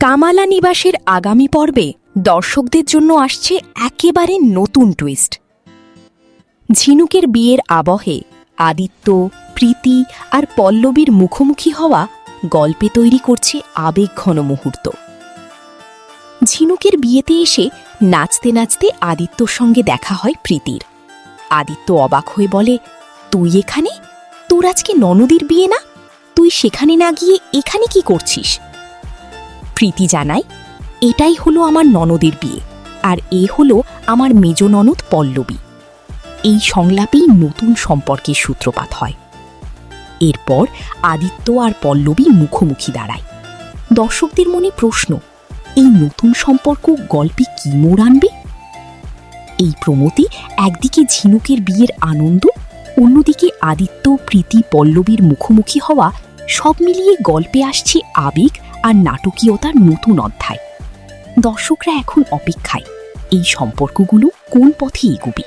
কামালা নিবাসের আগামী পর্বে দর্শকদের জন্য আসছে একেবারে নতুন টুইস্ট। ঝিনুকের বিয়ের আবহে আদিত্য, প্রীতি আর পল্লবীর মুখোমুখি হওয়া গল্পে তৈরি করছে আবেগঘন মুহূর্ত। ঝিনুকের বিয়েতে এসে নাচতে নাচতে আদিত্যর সঙ্গে দেখা হয় প্রীতির। আদিত্য অবাক হয়ে বলে, তুই এখানে? তোর আজকে ননদীর বিয়ে না? তুই সেখানে না গিয়ে এখানে কি করছিস? প্রীতি জানায়, এটাই হলো আমার ননদের বিয়ে, আর এ হলো আমার মেজ ননদ পল্লবী। এই সংলাপেই নতুন সম্পর্কের সূত্রপাত হয়। এরপর আদিত্য আর পল্লবী মুখোমুখি দাঁড়ায়। দর্শকদের মনে প্রশ্ন, এই নতুন সম্পর্ক গল্পে কি মোড় আনবে? এই প্রমোতে একদিকে ঝিনুকের বিয়ের আনন্দ, অন্যদিকে আদিত্য, প্রীতি, পল্লবীর মুখোমুখি হওয়া, সব মিলিয়ে গল্পে আসছে আবেগ আর নাটকীয়তার নতুন অধ্যায়। দর্শকরা এখন অপেক্ষায় এই সম্পর্কগুলো কোন পথে এগোবে।